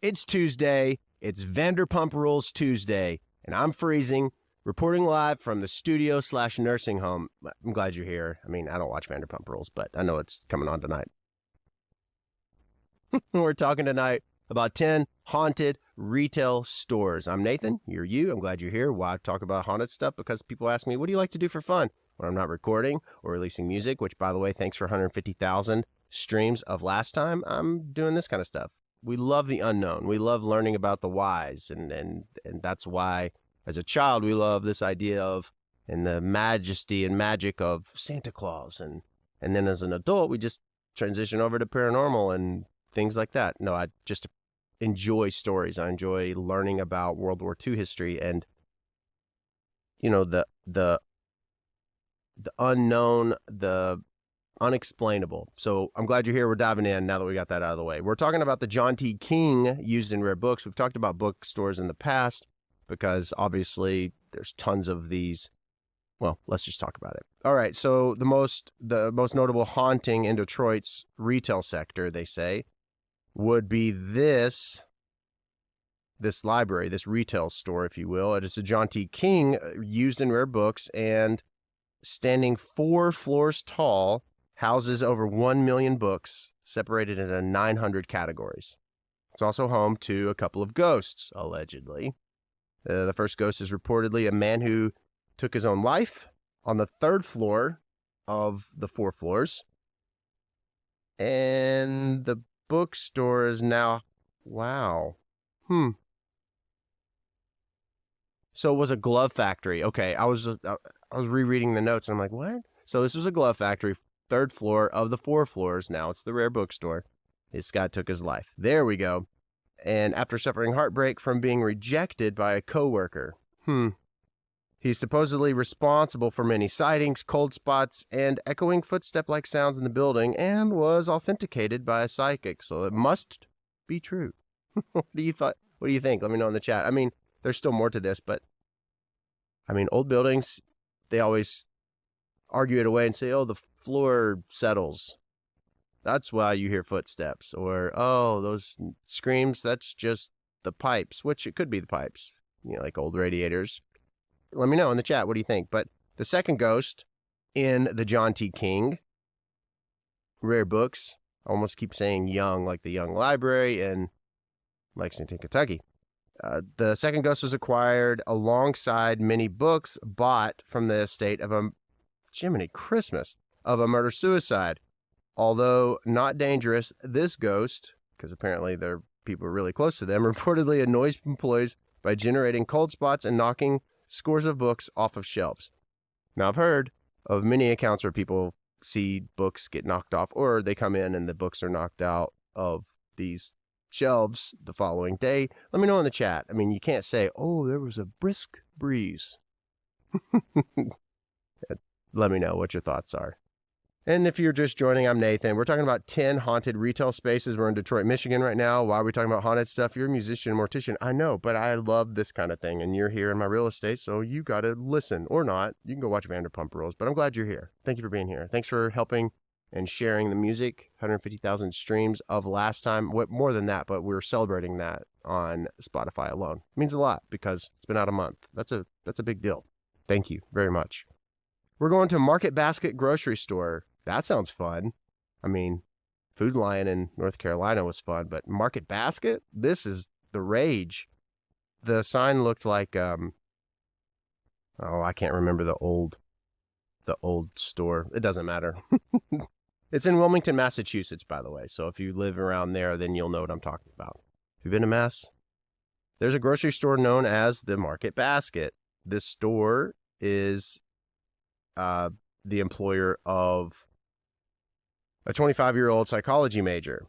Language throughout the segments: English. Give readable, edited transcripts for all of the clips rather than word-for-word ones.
It's Tuesday. It's Vanderpump Rules Tuesday, and I'm freezing, reporting live from the studio/nursing home. I'm glad you're here. I mean, I don't watch Vanderpump Rules, but I know it's coming on tonight. We're talking tonight about 10 haunted retail stores. I'm Nathan. You're you. I'm glad you're here. Why talk about haunted stuff? Because people ask me, what do you like to do for fun when I'm not recording or releasing music? Which, by the way, thanks for 150,000 streams of last time. I'm doing this kind of stuff. We love the unknown. We love learning about the whys, and that's why, as a child, we love this idea of and the majesty and magic of Santa Claus, and then as an adult, we just transition over to paranormal and things like that. No, I just enjoy stories. I enjoy learning about World War II history, and you know the unknown, the unexplainable. So I'm glad you're here. We're diving in now that we got that out of the way. We're talking about the John T. King used in rare books. We've talked about bookstores in the past because obviously there's tons of these. Well, let's just talk about it. All right. So the most notable haunting in Detroit's retail sector, they say, would be this library, this retail store, if you will. It is a John T. King used in rare books, and standing 4 floors tall, houses over 1 million books separated into 900 categories. It's also home to a couple of ghosts, allegedly. The first ghost is reportedly a man who took his own life on the 3rd floor of the 4 floors. And the bookstore is now, wow. So it was a glove factory. Okay, I was rereading the notes and I'm like, what? So this was a glove factory, 3rd floor of the 4 floors. Now it's the rare bookstore. This guy took his life. There we go. And after suffering heartbreak from being rejected by a coworker. He's supposedly responsible for many sightings, cold spots, and echoing footstep-like sounds in the building, and was authenticated by a psychic. So it must be true. What do you think? Let me know in the chat. I mean, there's still more to this, but I mean, old buildings, they always argue it away and say, oh, the floor settles. That's why you hear footsteps. Or, oh, those screams, that's just the pipes, which it could be the pipes, you know, like old radiators. Let me know in the chat. What do you think? But the second ghost in the John T. King rare books, I almost keep saying Young, like the Young Library in Lexington, Kentucky. The second ghost was acquired alongside many books bought from the estate of a Jiminy Christmas of a murder-suicide. Although not dangerous, this ghost, because apparently there are people really close to them, reportedly annoys employees by generating cold spots and knocking scores of books off of shelves. Now, I've heard of many accounts where people see books get knocked off, or they come in and the books are knocked out of these shelves the following day. Let me know in the chat. I mean, you can't say, oh, there was a brisk breeze. Let me know what your thoughts are. And if you're just joining, I'm Nathan. We're talking about 10 haunted retail spaces. We're in Detroit, Michigan right now. Why are we talking about haunted stuff? You're a musician, mortician. I know, but I love this kind of thing. And you're here in my real estate, so you got to listen or not. You can go watch Vanderpump Rules, but I'm glad you're here. Thank you for being here. Thanks for helping and sharing the music. 150,000 streams of last time. What more than that, but we're celebrating that on Spotify alone. It means a lot because it's been out a month. That's a big deal. Thank you very much. We're going to Market Basket grocery store. That sounds fun. I mean, Food Lion in North Carolina was fun, but Market Basket? This is the rage. The sign looked like, I can't remember the old store. It doesn't matter. It's in Wilmington, Massachusetts, by the way. So if you live around there, then you'll know what I'm talking about. Have you been to Mass? There's a grocery store known as the Market Basket. This store is the employer of a 25-year-old psychology major.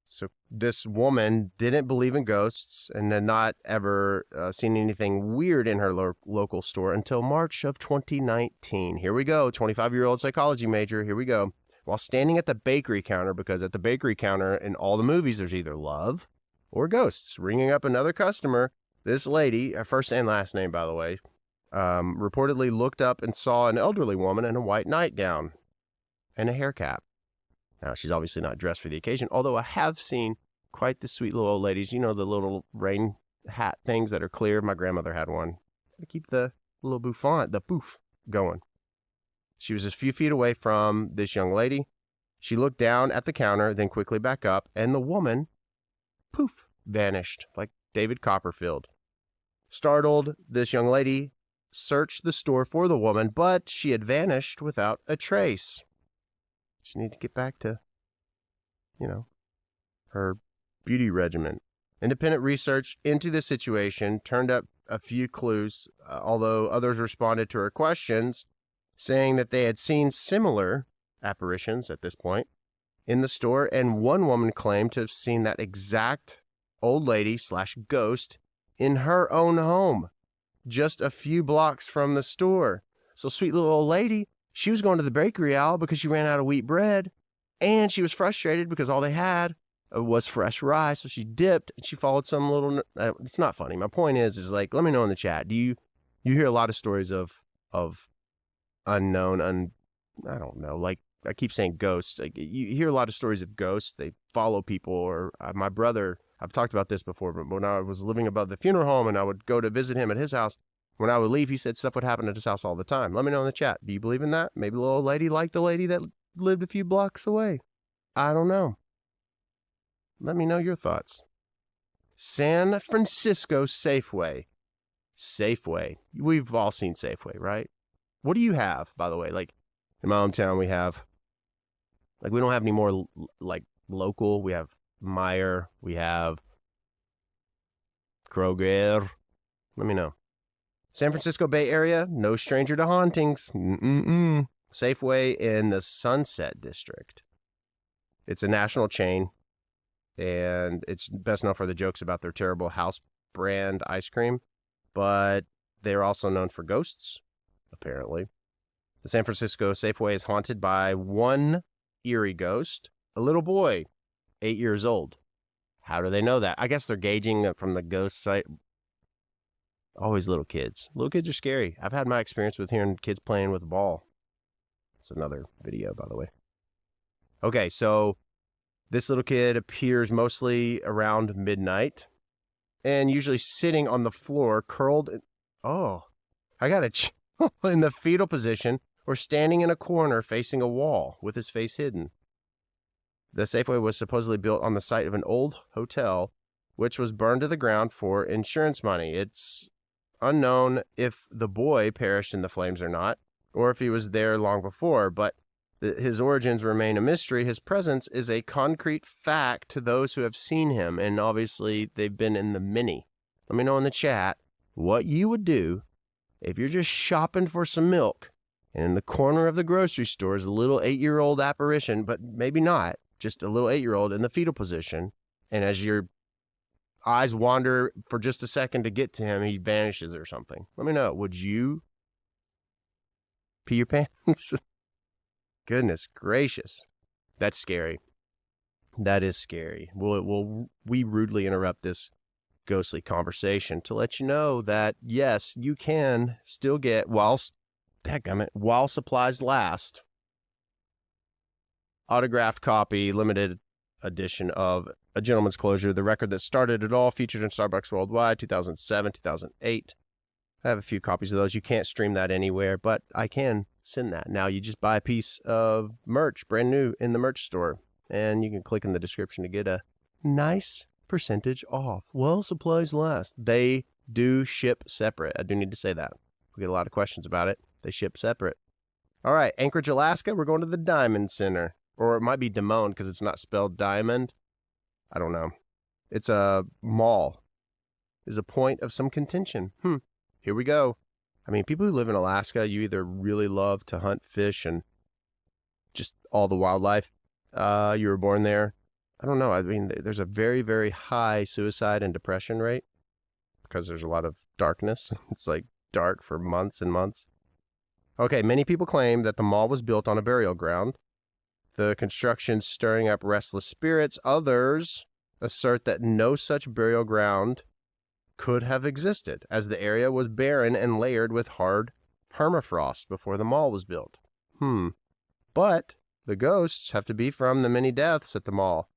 So this woman didn't believe in ghosts and had not ever seen anything weird in her local store until March of 2019. Here we go, 25-year-old psychology major, here we go. While standing at the bakery counter, because at the bakery counter in all the movies there's either love or ghosts, ringing up another customer, this lady, her first and last name by the way, reportedly looked up and saw an elderly woman in a white nightgown and a hair cap. Now, she's obviously not dressed for the occasion, although I have seen quite the sweet little old ladies. You know, the little rain hat things that are clear. My grandmother had one. To keep the little bouffant, the poof, going. She was a few feet away from this young lady. She looked down at the counter, then quickly back up, and the woman, poof, vanished like David Copperfield. Startled, this young lady searched the store for the woman, but she had vanished without a trace. She needed to get back to, her beauty regimen. Independent research into the situation turned up a few clues, although others responded to her questions, saying that they had seen similar apparitions at this point in the store, and one woman claimed to have seen that exact old lady / ghost in her own home, just a few blocks from the store. So sweet little old lady, she was going to the bakery aisle because she ran out of wheat bread, and she was frustrated because all they had was fresh rye, so she dipped and she followed some little. It's not funny. My point is like, let me know in the chat. Do you hear a lot of stories of unknown, I don't know, like I keep saying ghosts. Like, you hear a lot of stories of ghosts. They follow people, or my brother. I've talked about this before, but when I was living above the funeral home and I would go to visit him at his house, when I would leave, he said stuff would happen at his house all the time. Let me know in the chat. Do you believe in that? Maybe the little old lady liked the lady that lived a few blocks away. I don't know. Let me know your thoughts. San Francisco Safeway. Safeway. We've all seen Safeway, right? What do you have, by the way? Like, in my hometown, we have, like, we don't have any more, like, local. We have Meijer. We have Kroger. Let me know. San Francisco Bay Area, no stranger to hauntings. Safeway in the Sunset District. It's a national chain, and it's best known for the jokes about their terrible house brand ice cream, but they're also known for ghosts, apparently. The San Francisco Safeway is haunted by one eerie ghost, a little boy, 8 years old. How do they know that? I guess they're gauging it from the ghost site. Always little kids. Little kids are scary. I've had my experience with hearing kids playing with a ball. It's another video, by the way. Okay, so this little kid appears mostly around midnight and usually sitting on the floor, curled in the fetal position or standing in a corner facing a wall with his face hidden. The Safeway was supposedly built on the site of an old hotel, which was burned to the ground for insurance money. It's unknown if the boy perished in the flames or not, or if he was there long before, but his origins remain a mystery. His presence is a concrete fact to those who have seen him, and obviously they've been in the mini. Let me know in the chat what you would do if you're just shopping for some milk, and in the corner of the grocery store is a little 8-year-old apparition, but maybe not, just a little 8-year-old in the fetal position, and as your eyes wander for just a second to get to him, he vanishes or something. Let me know. Would you pee your pants? Goodness gracious. That's scary. That is scary. We rudely interrupt this ghostly conversation to let you know that, yes, you can still get, while supplies last, autographed copy, limited edition of A Gentleman's Closure, the record that started it all, featured in Starbucks Worldwide, 2007, 2008. I have a few copies of those. You can't stream that anywhere, but I can send that. Now you just buy a piece of merch, brand new, in the merch store, and you can click in the description to get a nice percentage off. Well, supplies last. They do ship separate. I do need to say that. We get a lot of questions about it. They ship separate. All right, Anchorage, Alaska, we're going to the Diamond Center. Or it might be Dimone because it's not spelled diamond. I don't know. It's a mall. Is a point of some contention. Here we go. I mean, people who live in Alaska, you either really love to hunt fish and just all the wildlife. You were born there. I don't know. I mean, there's a very, very high suicide and depression rate because there's a lot of darkness. It's like dark for months and months. Okay, many people claim that the mall was built on a burial ground. The construction stirring up restless spirits. Others assert that no such burial ground could have existed, as the area was barren and layered with hard permafrost before the mall was built. But the ghosts have to be from the many deaths at the mall.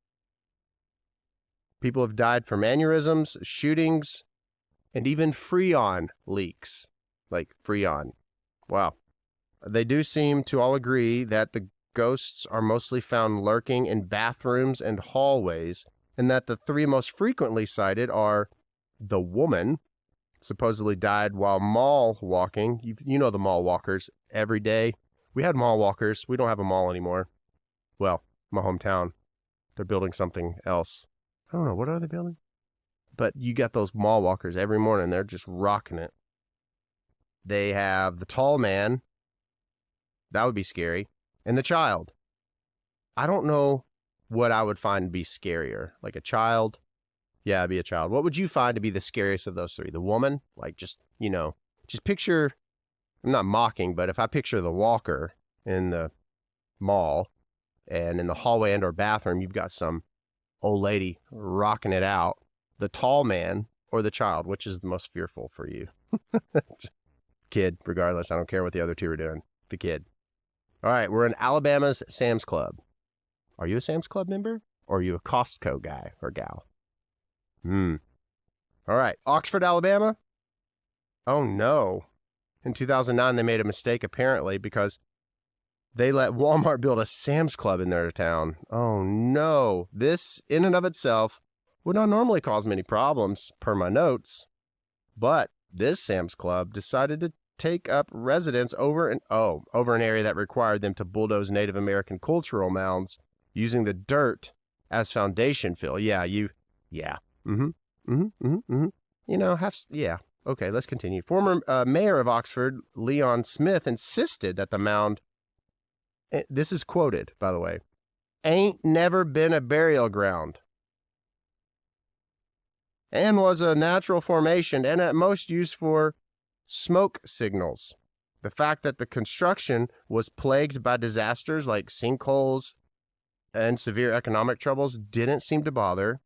People have died from aneurysms, shootings, and even Freon leaks. Like Freon. Wow. They do seem to all agree that the ghosts are mostly found lurking in bathrooms and hallways, and that the three most frequently cited are the woman, supposedly died while mall walking. You know the mall walkers every day. We had mall walkers. We don't have a mall anymore. Well, my hometown. They're building something else. I don't know. What are they building? But you got those mall walkers every morning. They're just rocking it. They have the tall man. That would be scary. And the child. I don't know what I would find to be scarier. Like a child. Yeah, it'd be a child. What would you find to be the scariest of those three? The woman? Like just picture, I'm not mocking, but if I picture the walker in the mall and in the hallway and or bathroom, you've got some old lady rocking it out. The tall man or the child, which is the most fearful for you? Kid, regardless. I don't care what the other two are doing. The kid. All right, we're in Alabama's Sam's Club. Are you a Sam's Club member? Or are you a Costco guy or gal? All right, Oxford, Alabama. Oh, no. In 2009, they made a mistake, apparently, because they let Walmart build a Sam's Club in their town. Oh, no. This, in and of itself, would not normally cause many problems, per my notes. But this Sam's Club decided to take up residence over an area that required them to bulldoze Native American cultural mounds using the dirt as foundation fill. Yeah. Okay, let's continue. Former mayor of Oxford, Leon Smith, insisted that the mound, this is quoted, by the way, ain't never been a burial ground and was a natural formation and at most used for smoke signals. The fact that the construction was plagued by disasters like sinkholes and severe economic troubles didn't seem to bother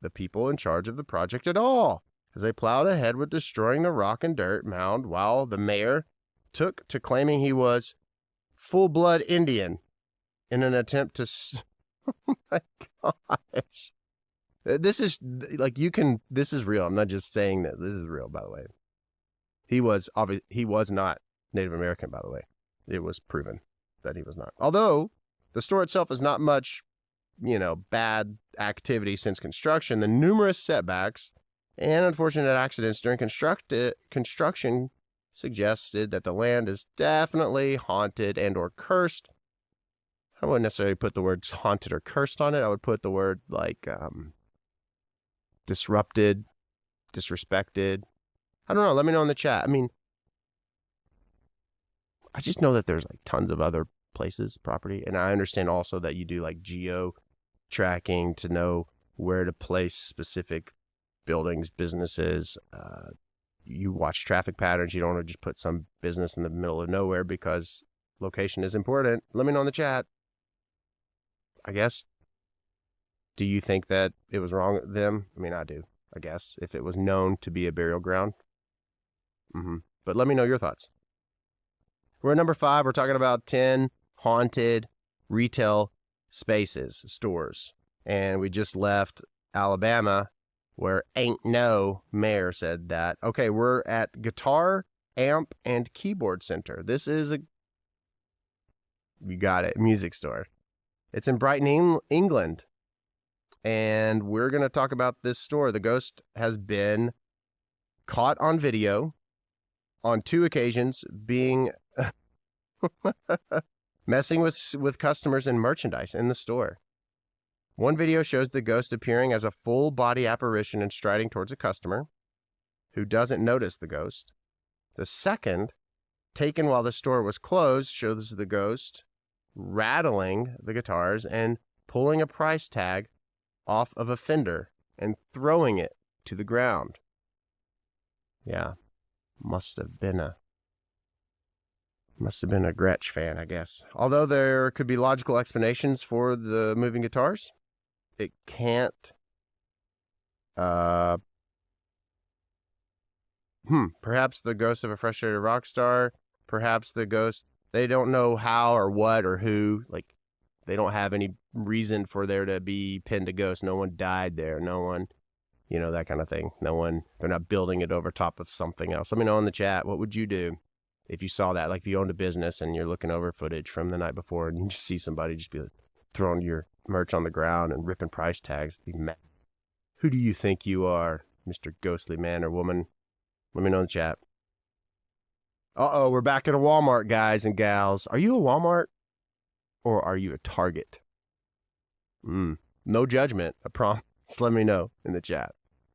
the people in charge of the project at all, as they plowed ahead with destroying the rock and dirt mound while the mayor took to claiming he was full-blood Indian in an attempt to... Oh my gosh. This is, this is real. I'm not just saying that. This is real, by the way. He was not Native American, by the way. It was proven that he was not. Although the store itself is not much, bad activity since construction, the numerous setbacks and unfortunate accidents during construction suggested that the land is definitely haunted and or cursed. I wouldn't necessarily put the words haunted or cursed on it. I would put the word disrupted, disrespected. I don't know. Let me know in the chat. I mean, I just know that there's tons of other places, property. And I understand also that you do geo tracking to know where to place specific buildings, businesses. You watch traffic patterns. You don't want to just put some business in the middle of nowhere because location is important. Let me know in the chat. I guess, do you think that it was wrong of them? I mean, I do, I guess, if it was known to be a burial ground. But let me know your thoughts. We're at number 5. We're talking about 10 haunted retail spaces, stores. And we just left Alabama, where ain't no mayor said that. Okay, we're at Guitar, Amp, and Keyboard Center. This is you got it, music store. It's in Brighton, England. And we're going to talk about this store. The ghost has been caught on video on 2 occasions being messing with customers and merchandise in the store. One video shows the ghost appearing as a full body apparition and striding towards a customer who doesn't notice the ghost. The second, taken while the store was closed, shows the ghost rattling the guitars and pulling a price tag off of a fender and throwing it to the ground. Yeah, must have been a Gretsch fan, I guess. Although there could be logical explanations for the moving guitars, it can't. Perhaps the ghost of a frustrated rock star. Perhaps the ghost, they don't know how or what or who. They don't have any reason for there to be pinned a ghost. No one died there. No one, that kind of thing. They're not building it over top of something else. Let me know in the chat, what would you do if you saw that? Like if you owned a business and you're looking over footage from the night before and you just see somebody just be throwing your merch on the ground and ripping price tags. Be mad. Who do you think you are, Mr. Ghostly Man or Woman? Let me know in the chat. Uh-oh, we're back at a Walmart, guys and gals. Are you a Walmart or are you a Target? No judgment, I promise. Let me know in the chat.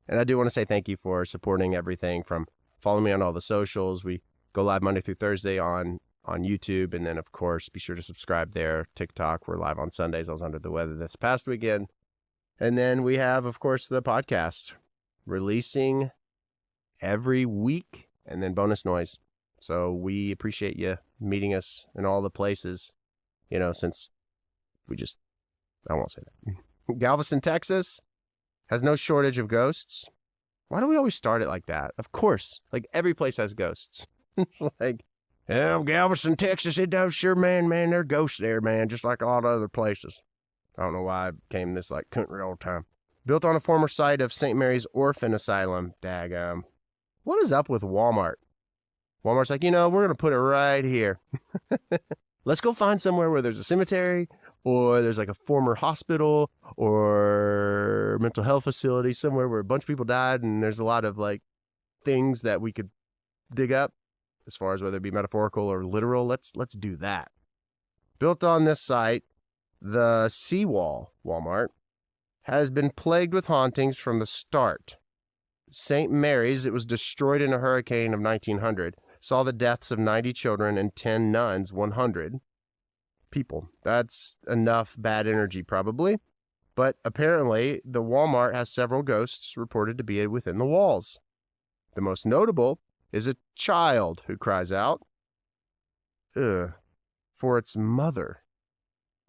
And I do want to say thank you for supporting everything from following me on all the socials. We go live Monday through Thursday on YouTube. And then, of course, be sure to subscribe there. TikTok, we're live on Sundays. I was under the weather this past weekend. And then we have, of course, the podcast releasing every week and then bonus noise. So we appreciate you meeting us in all the places, since I won't say that. Galveston, Texas has no shortage of ghosts. Why do we always start it like that? Of course, like every place has ghosts. It's like, Galveston, Texas, it does sure, man, there are ghosts there, man, just like a lot of other places. I don't know why I became this like country all the time. Built on a former site of St. Mary's Orphan Asylum. Daggum. What is up with Walmart? Walmart's like, we're going to put it right here. Let's go find somewhere where there's a cemetery or there's like a former hospital or mental health facility, somewhere where a bunch of people died and there's a lot of like things that we could dig up as far as whether it be metaphorical or literal. Let's do that. Built on this site, the Seawall Walmart has been plagued with hauntings from the start. St. Mary's, it was destroyed in a hurricane of 1900, saw the deaths of 90 children and 10 nuns, 100 people. That's enough bad energy, probably. But apparently, the Walmart has several ghosts reported to be within the walls. The most notable is a child who cries out, "Ugh," for its mother.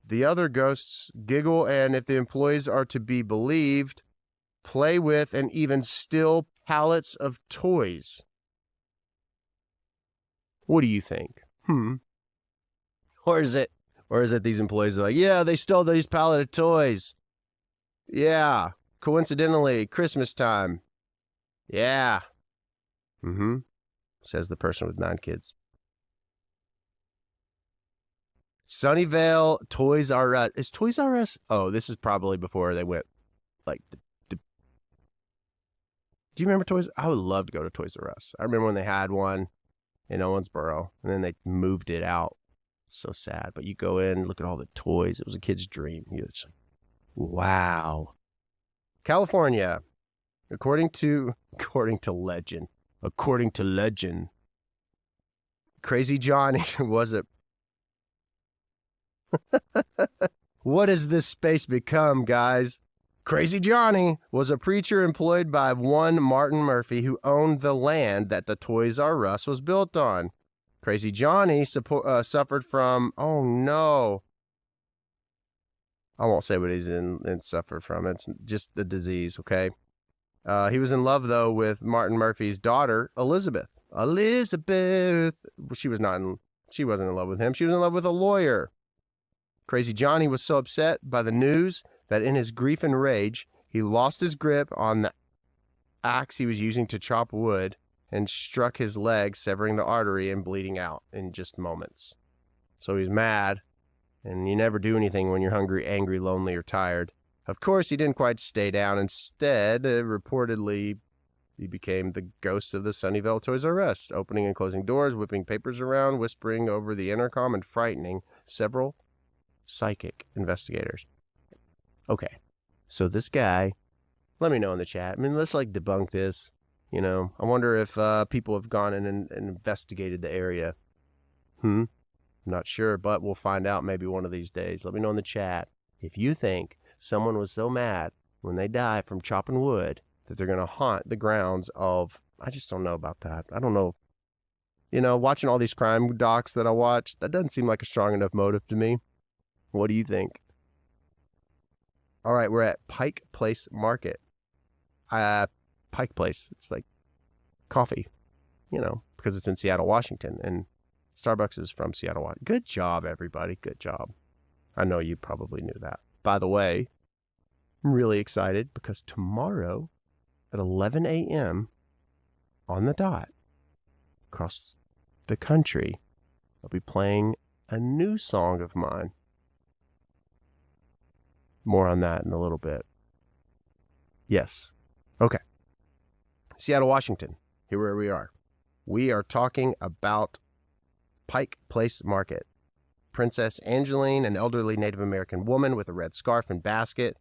The other ghosts giggle and, if the employees are to be believed, play with and even steal pallets of toys. What do you think? Or is it these employees are like, yeah, they stole these pallet of toys. Yeah, coincidentally, Christmas time. Yeah. Says the person with 9 kids. Sunnyvale, Toys R Us. Is Toys R Us? Oh, this is probably before they went, like, do you remember Toys? I would love to go to Toys R Us. I remember when they had one in Owensboro, and then they moved it out. So sad. But you go in, look at all the toys. It was a kid's dream. You're just like, wow. California, according to legend, Crazy Johnny was a... What has this space become, guys? Crazy Johnny was a preacher employed by one Martin Murphy, who owned the land that the Toys R Us was built on. Crazy Johnny suffered from, oh no. I won't say what he's in and suffered from. It's just the disease, okay? He was in love, though, with Martin Murphy's daughter, Elizabeth. She wasn't in love with him. She was in love with a lawyer. Crazy Johnny was so upset by the news that in his grief and rage, he lost his grip on the axe he was using to chop wood and struck his leg, severing the artery and bleeding out in just moments. So he's mad, and you never do anything when you're hungry, angry, lonely, or tired. Of course, he didn't quite stay down. Instead, reportedly, he became the ghost of the Sunnyvale Toys R Us, opening and closing doors, whipping papers around, whispering over the intercom, and frightening several psychic investigators. Okay, so this guy, let me know in the chat. I mean, let's debunk this. I wonder if people have gone in and investigated the area. I'm not sure, but we'll find out maybe one of these days. Let me know in the chat if you think someone was so mad when they die from chopping wood that they're going to haunt the grounds of, I just don't know about that. I don't know. Watching all these crime docs that I watch, that doesn't seem like a strong enough motive to me. What do you think? All right, we're at Pike Place Market. Pike Place, it's like coffee, because it's in Seattle, Washington, and Starbucks is from Seattle, Washington. Good job, everybody. Good job. I know you probably knew that. by the way, I'm really excited because tomorrow at 11 a.m. on the dot, across the country, I'll be playing a new song of mine. More on that in a little bit. Yes. Okay. Seattle, Washington. Here where we are. We are talking about Pike Place Market. Princess Angeline, an elderly Native American woman with a red scarf and basket.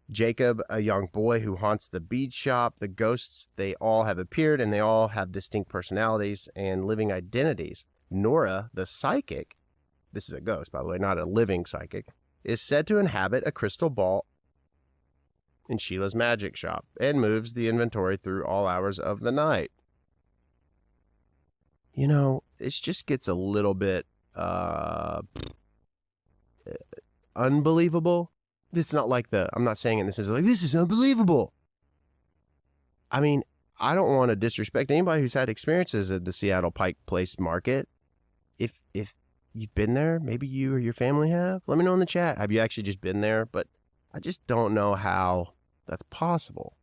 Jacob, a young boy who haunts the bead shop. The ghosts, they all have appeared, and they all have distinct personalities and living identities. Nora, the psychic, this is a ghost, by the way, not a living psychic, is said to inhabit a crystal ball in Sheila's magic shop and moves the inventory through all hours of the night. You know, it just gets a little bit unbelievable. It's not like I'm not saying it in this is like, this is unbelievable. I mean, I don't want to disrespect anybody who's had experiences at the Seattle Pike Place Market. If you've been there, maybe you or your family have, let me know in the chat. Have you actually just been there? But I just don't know how that's possible.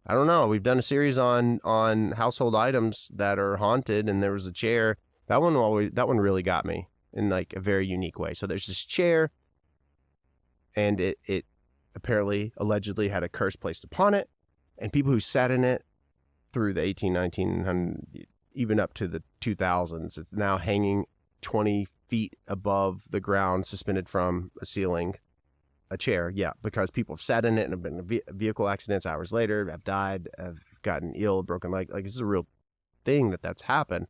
I don't know. We've done a series on household items that are haunted, and there was a chair. That one really got me in like a very unique way. So there's this chair, and it apparently allegedly had a curse placed upon it, and people who sat in it through the 1900, even up to the 2000s, it's now hanging 20 feet above the ground, suspended from a ceiling. A chair, yeah, because people have sat in it and have been in vehicle accidents hours later, have died, have gotten ill, broken leg. Like, this is a real thing that's happened.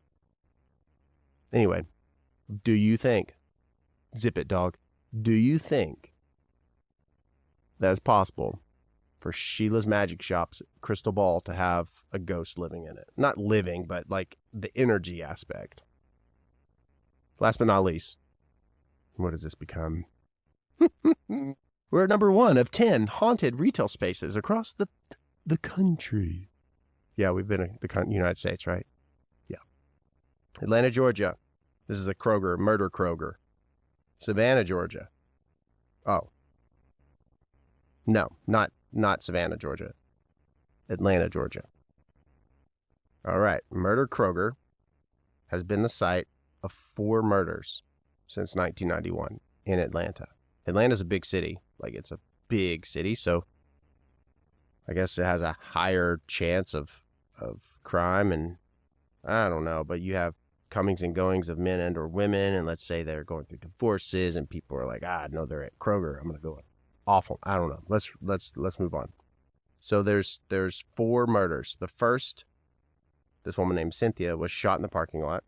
Anyway, do you think, zip it, dog, do you think that it's possible for Sheila's Magic Shop's crystal ball to have a ghost living in it? Not living, but like the energy aspect. Last but not least, what does this become? We're at number 1 of 10 haunted retail spaces across the country. Yeah, we've been in the United States, right? Yeah. Atlanta, Georgia. This is a Kroger, murder Kroger. Savannah, Georgia. Oh. No, not Savannah, Georgia. Atlanta, Georgia. All right. Murder Kroger has been the site of 4 murders since 1991 in Atlanta. Atlanta's a big city. Like, it's a big city, so I guess it has a higher chance of crime, and I don't know, but you have comings and goings of men and or women, and let's say they're going through divorces, and people are like, no, they're at Kroger, I'm gonna go. Awful. I don't know. Let's move on. So there's 4 murders. The first, this woman named Cynthia was shot in the parking lot.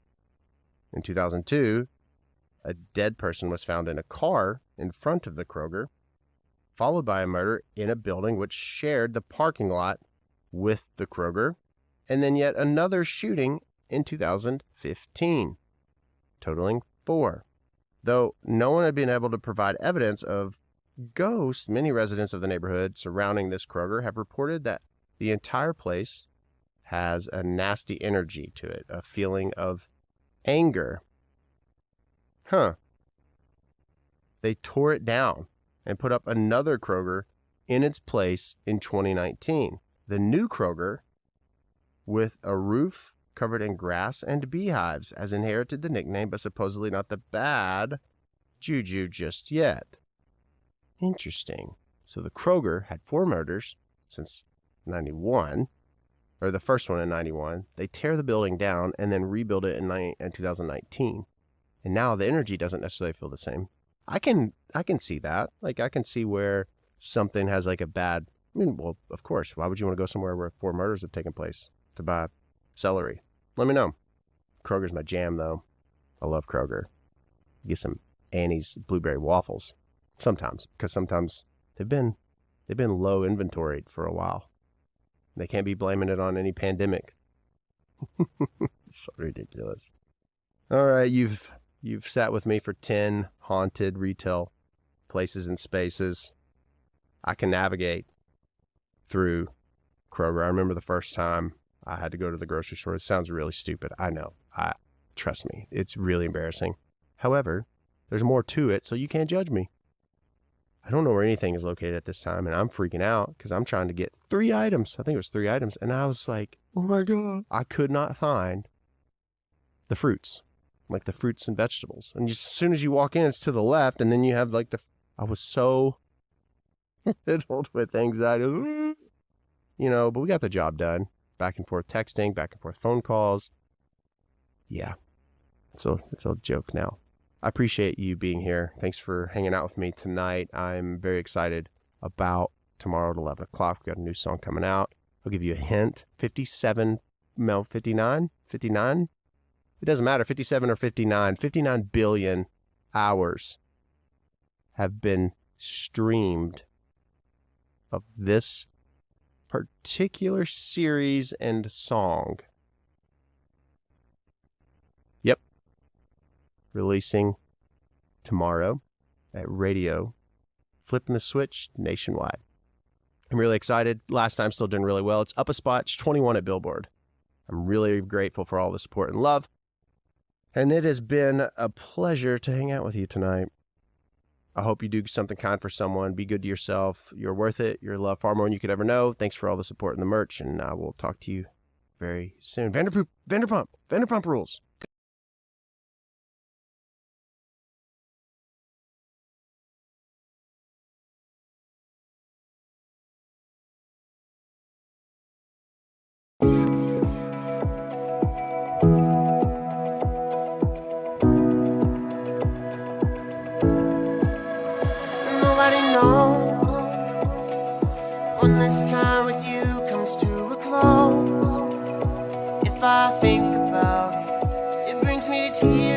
In 2002, a dead person was found in a car in front of the Kroger, followed by a murder in a building which shared the parking lot with the Kroger, and then yet another shooting in 2015, totaling 4. Though no one had been able to provide evidence of ghosts, many residents of the neighborhood surrounding this Kroger have reported that the entire place has a nasty energy to it, a feeling of anger. They tore it down and put up another Kroger in its place in 2019. The new Kroger, with a roof covered in grass and beehives, has inherited the nickname, but supposedly not the bad juju just yet. Interesting. So the Kroger had 4 murders since 91, or the first one in 91. They tear the building down and then rebuild it in 2019. And now the energy doesn't necessarily feel the same. I can see that. Like, I can see where something has like a bad, I mean, well, of course, why would you want to go somewhere where 4 murders have taken place to buy celery? Let me know. Kroger's my jam, though. I love Kroger. Get some Annie's blueberry waffles sometimes, because sometimes they've been low inventoried for a while. They can't be blaming it on any pandemic. It's so ridiculous. All right, you've sat with me for 10 haunted retail places and spaces. I can navigate through Kroger. I remember the first time I had to go to the grocery store. It sounds really stupid. I know. Trust me, it's really embarrassing. However, there's more to it, so you can't judge me. I don't know where anything is located at this time, and I'm freaking out because I'm trying to get 3 items. I think it was 3 items, and I was like, oh my God. I could not find the fruits, like the fruits and vegetables. And just, as soon as you walk in, it's to the left, and then you have like I was so riddled with anxiety, but we got the job done. Back and forth texting, back and forth phone calls. Yeah, so it's a joke now. I appreciate you being here. Thanks for hanging out with me tonight. I'm very excited about tomorrow at 11 o'clock. We've got a new song coming out. I'll give you a hint. 59? It doesn't matter, 57 or 59. 59 billion hours have been streamed of this particular series and song. Yep. Releasing tomorrow at radio. Flipping the switch nationwide. I'm really excited. Last time still doing really well. It's up a spot. It's 21 at Billboard. I'm really grateful for all the support and love. And it has been a pleasure to hang out with you tonight. I hope you do something kind for someone. Be good to yourself. You're worth it. You're loved far more than you could ever know. Thanks for all the support and the merch, and I will talk to you very soon. Vanderpump rules. Nobody knows when this time with you comes to a close. If I think about it, it brings me to tears.